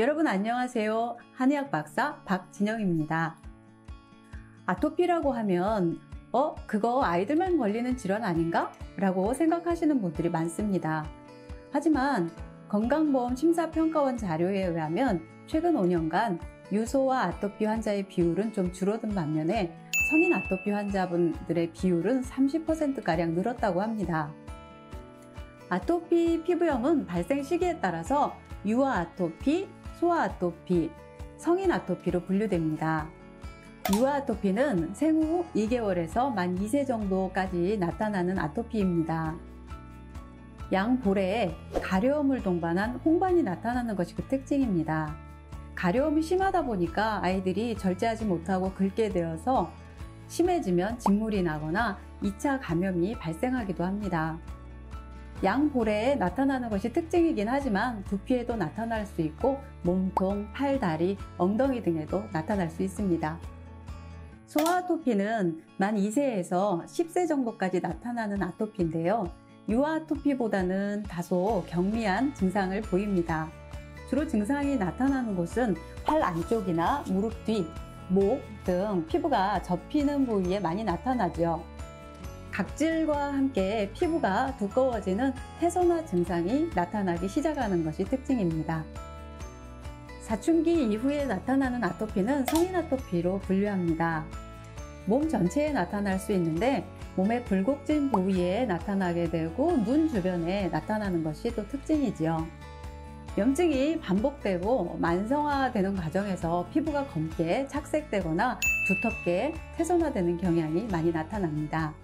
여러분 안녕하세요. 한의학 박사 박진영입니다. 아토피라고 하면 그거 아이들만 걸리는 질환 아닌가? 라고 생각하시는 분들이 많습니다. 하지만 건강보험 심사평가원 자료에 의하면 최근 5년간 유소와 아토피 환자의 비율은 좀 줄어든 반면에 성인 아토피 환자분들의 비율은 30%가량 늘었다고 합니다. 아토피 피부염은 발생 시기에 따라서 유아 아토피, 소아 아토피, 성인 아토피로 분류됩니다. 유아 아토피는 생후 2개월에서 만 2세 정도까지 나타나는 아토피입니다. 양 볼에 가려움을 동반한 홍반이 나타나는 것이 그 특징입니다. 가려움이 심하다 보니까 아이들이 절제하지 못하고 긁게 되어서 심해지면 진물이 나거나 2차 감염이 발생하기도 합니다. 양 볼에 나타나는 것이 특징이긴 하지만 두피에도 나타날 수 있고 몸통, 팔, 다리, 엉덩이 등에도 나타날 수 있습니다. 소아 아토피는 만 2세에서 10세 정도까지 나타나는 아토피인데요. 유아 아토피보다는 다소 경미한 증상을 보입니다. 주로 증상이 나타나는 곳은 팔 안쪽이나 무릎 뒤, 목 등 피부가 접히는 부위에 많이 나타나죠. 각질과 함께 피부가 두꺼워지는 태선화 증상이 나타나기 시작하는 것이 특징입니다. 사춘기 이후에 나타나는 아토피는 성인 아토피로 분류합니다. 몸 전체에 나타날 수 있는데 몸의 굴곡진 부위에 나타나게 되고 눈 주변에 나타나는 것이 또 특징이지요. 염증이 반복되고 만성화되는 과정에서 피부가 검게 착색되거나 두텁게 태선화되는 경향이 많이 나타납니다.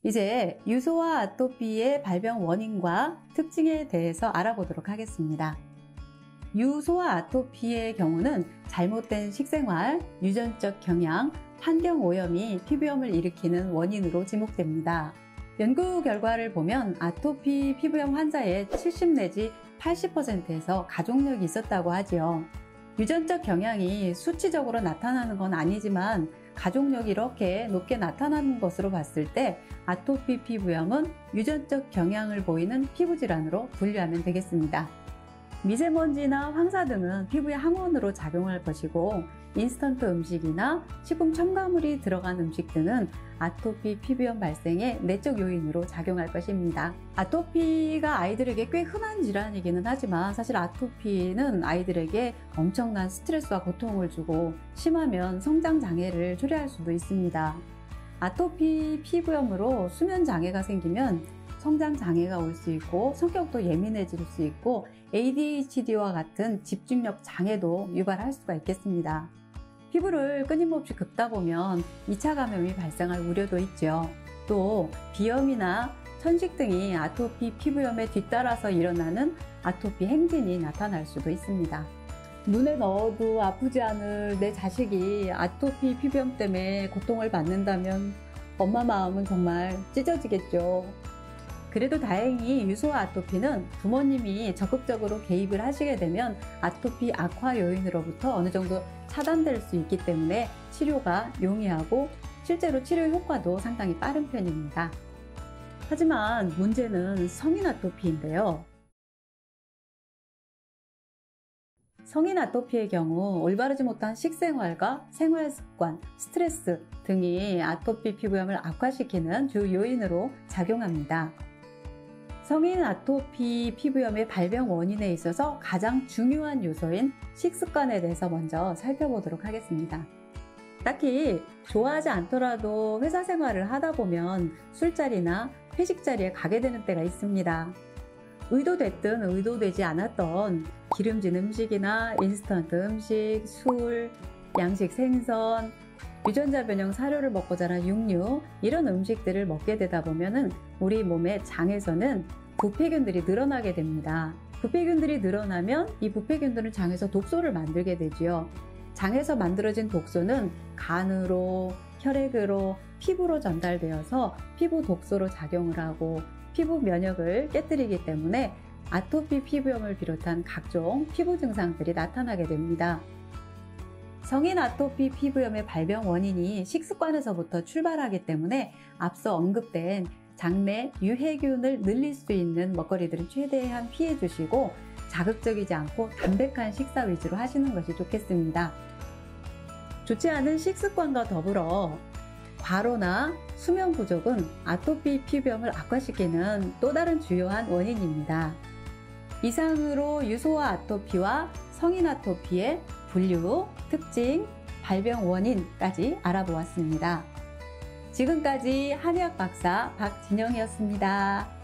이제 유소아 아토피의 발병 원인과 특징에 대해서 알아보도록 하겠습니다. 유소아 아토피의 경우는 잘못된 식생활, 유전적 경향, 환경 오염이 피부염을 일으키는 원인으로 지목됩니다. 연구 결과를 보면 아토피 피부염 환자의 70 내지 80%에서 가족력이 있었다고 하지요. 유전적 경향이 수치적으로 나타나는 건 아니지만 가족력이 이렇게 높게 나타나는 것으로 봤을 때 아토피 피부염은 유전적 경향을 보이는 피부질환으로 분류하면 되겠습니다. 미세먼지나 황사 등은 피부에 항원으로 작용할 것이고 인스턴트 음식이나 식품 첨가물이 들어간 음식 등은 아토피 피부염 발생의 내적 요인으로 작용할 것입니다. 아토피가 아이들에게 꽤 흔한 질환이기는 하지만 사실 아토피는 아이들에게 엄청난 스트레스와 고통을 주고 심하면 성장 장애를 초래할 수도 있습니다. 아토피 피부염으로 수면 장애가 생기면 성장 장애가 올 수 있고 성격도 예민해질 수 있고 ADHD와 같은 집중력 장애도 유발할 수가 있겠습니다. 피부를 끊임없이 긁다 보면 2차 감염이 발생할 우려도 있죠. 또 비염이나 천식 등이 아토피 피부염에 뒤따라서 일어나는 아토피 행진이 나타날 수도 있습니다. 눈에 넣어도 아프지 않을 내 자식이 아토피 피부염 때문에 고통을 받는다면 엄마 마음은 정말 찢어지겠죠. 그래도 다행히 유소아 아토피는 부모님이 적극적으로 개입을 하시게 되면 아토피 악화 요인으로부터 어느 정도 차단될 수 있기 때문에 치료가 용이하고 실제로 치료 효과도 상당히 빠른 편입니다. 하지만 문제는 성인 아토피인데요. 성인 아토피의 경우 올바르지 못한 식생활과 생활습관, 스트레스 등이 아토피 피부염을 악화시키는 주 요인으로 작용합니다. 성인 아토피 피부염의 발병 원인에 있어서 가장 중요한 요소인 식습관에 대해서 먼저 살펴보도록 하겠습니다. 딱히 좋아하지 않더라도 회사 생활을 하다 보면 술자리나 회식 자리에 가게 되는 때가 있습니다. 의도됐든 의도되지 않았던 기름진 음식이나 인스턴트 음식, 술, 양식 생선, 유전자 변형 사료를 먹고 자란 육류 이런 음식들을 먹게 되다 보면은 우리 몸의 장에서는 부패균들이 늘어나게 됩니다. 부패균들이 늘어나면 이 부패균들은 장에서 독소를 만들게 되지요. 장에서 만들어진 독소는 간으로, 혈액으로, 피부로 전달되어서 피부 독소로 작용을 하고 피부 면역을 깨뜨리기 때문에 아토피 피부염을 비롯한 각종 피부 증상들이 나타나게 됩니다. 성인 아토피 피부염의 발병 원인이 식습관에서부터 출발하기 때문에 앞서 언급된 장내 유해균을 늘릴 수 있는 먹거리들은 최대한 피해 주시고 자극적이지 않고 담백한 식사 위주로 하시는 것이 좋겠습니다. 좋지 않은 식습관과 더불어 과로나 수면 부족은 아토피 피부염을 악화시키는 또 다른 주요한 원인입니다. 이상으로 유소화 아토피와 성인 아토피의 분류, 특징, 발병 원인까지 알아보았습니다. 지금까지 한의학 박사 박진영이었습니다.